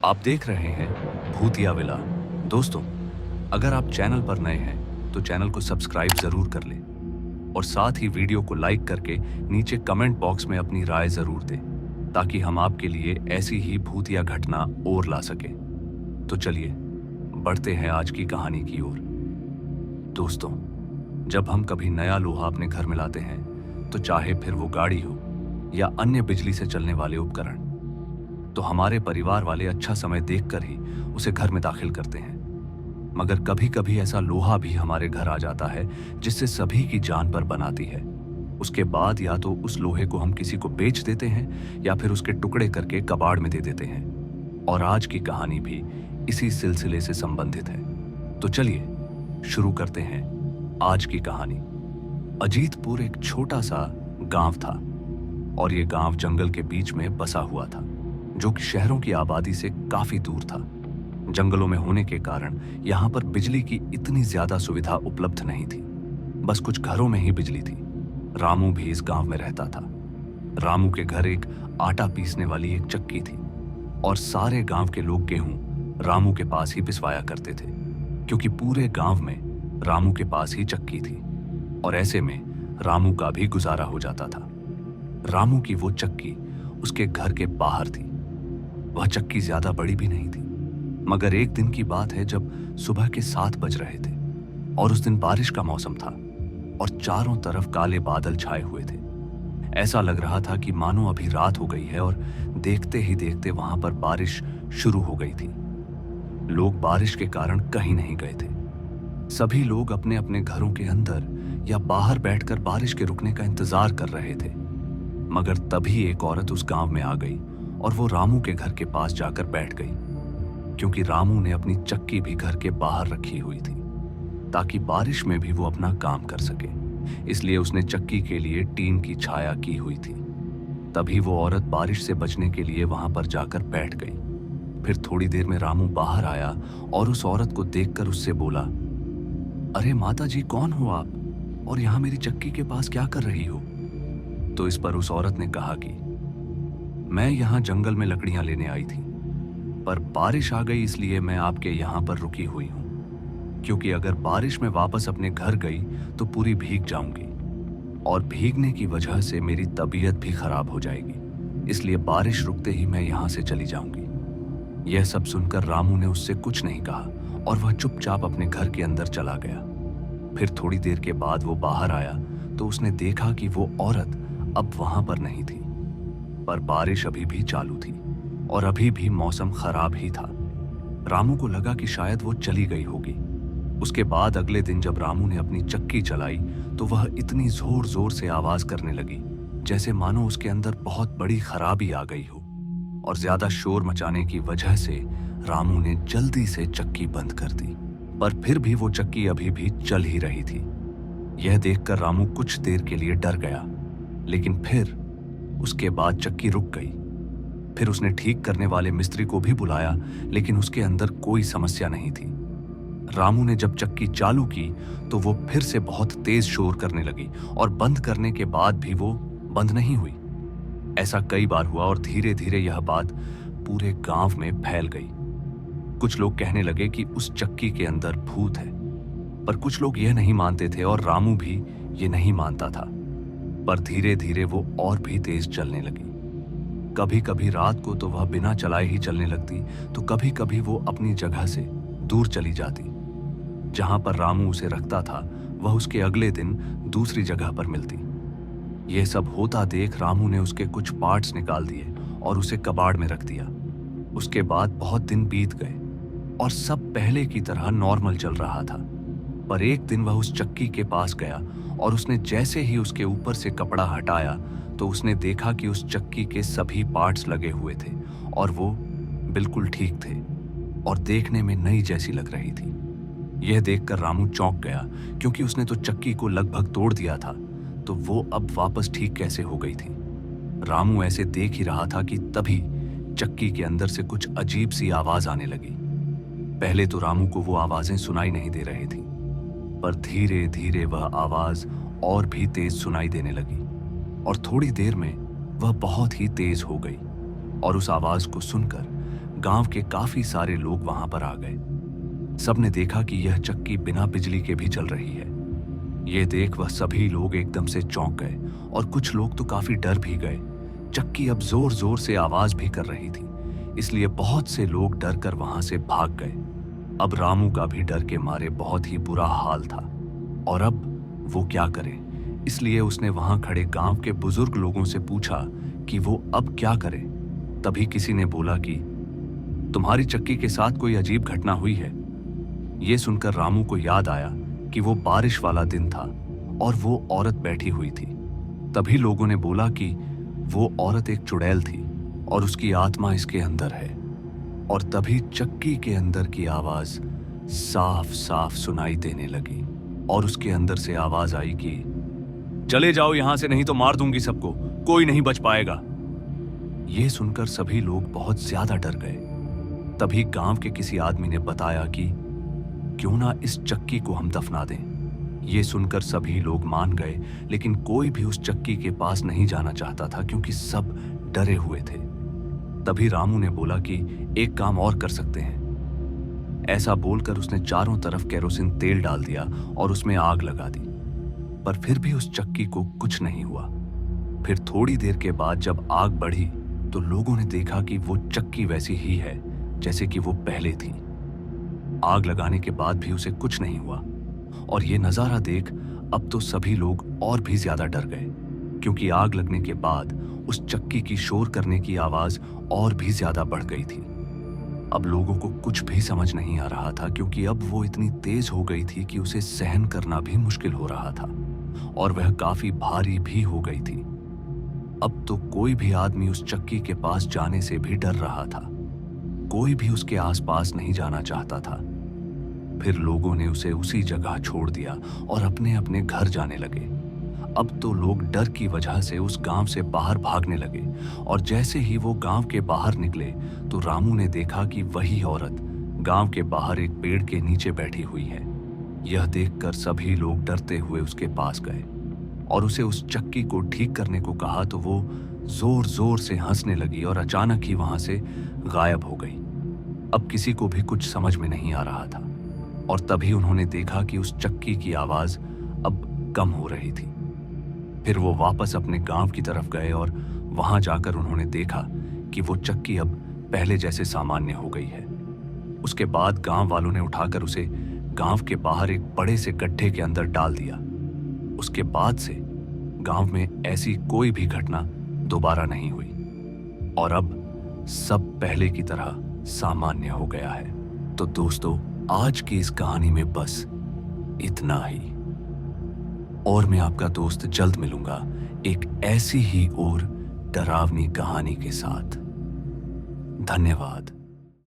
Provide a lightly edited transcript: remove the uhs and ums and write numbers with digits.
आप देख रहे हैं भूतिया विला। दोस्तों, अगर आप चैनल पर नए हैं तो चैनल को सब्सक्राइब जरूर कर लें और साथ ही वीडियो को लाइक करके नीचे कमेंट बॉक्स में अपनी राय जरूर दें ताकि हम आपके लिए ऐसी ही भूतिया घटना और ला सके। तो चलिए बढ़ते हैं आज की कहानी की ओर। दोस्तों, जब हम कभी नया लोहा अपने घर में लाते हैं तो चाहे फिर वो गाड़ी हो या अन्य बिजली से चलने वाले उपकरण, तो हमारे परिवार वाले अच्छा समय देखकर ही उसे घर में दाखिल करते हैं। मगर कभी कभी ऐसा लोहा भी हमारे घर आ जाता है जिससे सभी की जान पर बनाती है। उसके बाद या तो उस लोहे को हम किसी को बेच देते हैं या फिर उसके टुकड़े करके कबाड़ में दे देते हैं। और आज की कहानी भी इसी सिलसिले से संबंधित है। तो चलिए शुरू करते हैं आज की कहानी। अजीतपुर एक छोटा सा गांव था और ये गांव जंगल के बीच में बसा हुआ था, जो कि शहरों की आबादी से काफी दूर था। जंगलों में होने के कारण यहाँ पर बिजली की इतनी ज्यादा सुविधा उपलब्ध नहीं थी। बस कुछ घरों में ही बिजली थी। रामू भी इस गांव में रहता था। रामू के घर एक आटा पीसने वाली एक चक्की थी और सारे गांव के लोग गेहूं रामू के पास ही पिसवाया करते थे, क्योंकि पूरे गांव में रामू के पास ही चक्की थी और ऐसे में रामू का भी गुजारा हो जाता था। रामू की वो चक्की उसके घर के बाहर थी। वह चक्की ज्यादा बड़ी भी नहीं थी, मगर एक दिन की बात है जब सुबह के 7 बज रहे थे और उस दिन बारिश का मौसम था और चारों तरफ काले बादल छाए हुए थे। ऐसा लग रहा था कि मानो अभी रात हो गई है और देखते ही देखते वहां पर बारिश शुरू हो गई थी। लोग बारिश के कारण कहीं नहीं गए थे। सभी लोग अपने अपने घरों के अंदर या बाहर बैठकर बारिश के रुकने का इंतजार कर रहे थे। मगर तभी एक औरत उस गांव में आ गई और वो रामू के घर के पास जाकर बैठ गई, क्योंकि रामू ने अपनी चक्की भी घर के बाहर रखी हुई थी ताकि बारिश में भी वो अपना काम कर सके। इसलिए उसने चक्की के लिए टीन की छाया की हुई थी। तभी वो औरत बारिश से बचने के लिए वहां पर जाकर बैठ गई। फिर थोड़ी देर में रामू बाहर आया और उस औरत को देखकर उससे बोला, अरे माता जी, कौन हो आप और यहाँ मेरी चक्की के पास क्या कर रही हो? तो इस पर उस औरत ने कहा कि मैं यहाँ जंगल में लकड़ियां लेने आई थी, पर बारिश आ गई इसलिए मैं आपके यहाँ पर रुकी हुई हूँ, क्योंकि अगर बारिश में वापस अपने घर गई तो पूरी भीग जाऊंगी और भीगने की वजह से मेरी तबीयत भी खराब हो जाएगी। इसलिए बारिश रुकते ही मैं यहाँ से चली जाऊंगी। यह सब सुनकर रामू ने उससे कुछ नहीं कहा और वह चुपचाप अपने घर के अंदर चला गया। फिर थोड़ी देर के बाद वो बाहर आया तो उसने देखा कि वो औरत अब वहां पर नहीं थी, पर बारिश अभी भी चालू थी और अभी भी मौसम खराब ही था। रामू को लगा कि शायद वो चली गई होगी। उसके बाद अगले दिन जब रामू ने अपनी चक्की चलाई तो वह इतनी जोर जोर से आवाज करने लगी जैसे मानो उसके अंदर बहुत बड़ी खराबी आ गई हो, और ज्यादा शोर मचाने की वजह से रामू ने जल्दी से चक्की बंद कर दी। पर फिर भी वो चक्की अभी भी चल ही रही थी। यह देखकर रामू कुछ देर के लिए डर गया, लेकिन फिर उसके बाद चक्की रुक गई। फिर उसने ठीक करने वाले मिस्त्री को भी बुलाया, लेकिन उसके अंदर कोई समस्या नहीं थी। रामू ने जब चक्की चालू की तो वो फिर से बहुत तेज शोर करने लगी और बंद करने के बाद भी वो बंद नहीं हुई। ऐसा कई बार हुआ और धीरे धीरे यह बात पूरे गांव में फैल गई। कुछ लोग कहने लगे कि उस चक्की के अंदर भूत है, पर कुछ लोग यह नहीं मानते थे और रामू भी ये नहीं मानता था। पर धीरे धीरे वो और भी तेज चलने लगी। कभी कभी रात को तो वह बिना चलाए ही चलने लगती, तो कभी कभी वो अपनी जगह से दूर चली जाती। जहां पर रामू उसे रखता था वह उसके अगले दिन दूसरी जगह पर मिलती। यह सब होता देख रामू ने उसके कुछ पार्ट्स निकाल दिए और उसे कबाड़ में रख दिया। उसके बाद बहुत दिन बीत गए और सब पहले की तरह नॉर्मल चल रहा था। पर एक दिन वह उस चक्की के पास गया और उसने जैसे ही उसके ऊपर से कपड़ा हटाया तो उसने देखा कि उस चक्की के सभी पार्ट्स लगे हुए थे और वो बिल्कुल ठीक थे और देखने में नई जैसी लग रही थी। यह देखकर रामू चौंक गया, क्योंकि उसने तो चक्की को लगभग तोड़ दिया था, तो वो अब वापस ठीक कैसे हो गई थी। रामू ऐसे देख ही रहा था कि तभी चक्की के अंदर से कुछ अजीब सी आवाज आने लगी। पहले तो रामू को वो आवाजें सुनाई नहीं दे रही थी, पर धीरे धीरे वह आवाज और भी तेज सुनाई देने लगी और थोड़ी देर में वह बहुत ही तेज हो गई और उस आवाज को सुनकर गांव के काफी सारे लोग वहां पर आ गए। सबने देखा कि यह चक्की बिना बिजली के भी चल रही है। यह देख वह सभी लोग एकदम से चौंक गए और कुछ लोग तो काफी डर भी गए। चक्की अब जोर जोर से आवाज भी कर रही थी, इसलिए बहुत से लोग डर कर वहां से भाग गए। अब रामू का भी डर के मारे बहुत ही बुरा हाल था और अब वो क्या करे, इसलिए उसने वहां खड़े गांव के बुजुर्ग लोगों से पूछा कि वो अब क्या करे। तभी किसी ने बोला कि तुम्हारी चक्की के साथ कोई अजीब घटना हुई है। ये सुनकर रामू को याद आया कि वो बारिश वाला दिन था और वो औरत बैठी हुई थी। तभी लोगों ने बोला कि वो औरत एक चुड़ैल थी और उसकी आत्मा इसके अंदर है। और तभी चक्की के अंदर की आवाज साफ साफ सुनाई देने लगी और उसके अंदर से आवाज आई कि चले जाओ यहां से, नहीं तो मार दूंगी सबको, कोई नहीं बच पाएगा। ये सुनकर सभी लोग बहुत ज्यादा डर गए। तभी गांव के किसी आदमी ने बताया कि क्यों ना इस चक्की को हम दफना दें। ये सुनकर सभी लोग मान गए, लेकिन कोई भी उस चक्की के पास नहीं जाना चाहता था क्योंकि सब डरे हुए थे। तभी रामू ने बोला कि एक काम और कर सकते हैं। ऐसा बोलकर उसने चारों तरफ केरोसिन तेल डाल दिया और उसमें आग लगा दी, पर फिर भी उस चक्की को कुछ नहीं हुआ। फिर थोड़ी देर के बाद जब आग बढ़ी तो लोगों ने देखा कि वो चक्की वैसी ही है जैसे कि वो पहले थी। आग लगाने के बाद भी उसे कुछ नहीं हुआ और ये नजारा देख अब तो सभी लोग और भी ज्यादा डर गए, क्योंकि आग लगने के बाद उस चक्की की शोर करने की आवाज और भी ज्यादा बढ़ गई थी। अब लोगों को कुछ भी समझ नहीं आ रहा था, क्योंकि अब वो इतनी तेज हो गई थी कि उसे सहन करना भी मुश्किल हो रहा था और वह काफी भारी भी हो गई थी। अब तो कोई भी आदमी उस चक्की के पास जाने से भी डर रहा था। कोई भी उसके आसपास नहीं जाना चाहता था। फिर लोगों ने उसे उसी जगह छोड़ दिया और अपने अपने घर जाने लगे। अब तो लोग डर की वजह से उस गांव से बाहर भागने लगे और जैसे ही वो गांव के बाहर निकले तो रामू ने देखा कि वही औरत गांव के बाहर एक पेड़ के नीचे बैठी हुई है। यह देखकर सभी लोग डरते हुए उसके पास गए और उसे उस चक्की को ठीक करने को कहा तो वो जोर जोर से हंसने लगी और अचानक ही वहां से गायब हो गई। अब किसी को भी कुछ समझ में नहीं आ रहा था और तभी उन्होंने देखा कि उस चक्की की आवाज अब कम हो रही थी। फिर वो वापस अपने गांव की तरफ गए और वहां जाकर उन्होंने देखा कि वो चक्की अब पहले जैसे सामान्य हो गई है। उसके बाद गांव वालों ने उठाकर उसे गांव के बाहर एक बड़े से गड्ढे के अंदर डाल दिया। उसके बाद से गांव में ऐसी कोई भी घटना दोबारा नहीं हुई और अब सब पहले की तरह सामान्य हो गया है। तो दोस्तों, आज की इस कहानी में बस इतना ही और मैं आपका दोस्त जल्द मिलूंगा एक ऐसी ही और डरावनी कहानी के साथ। धन्यवाद।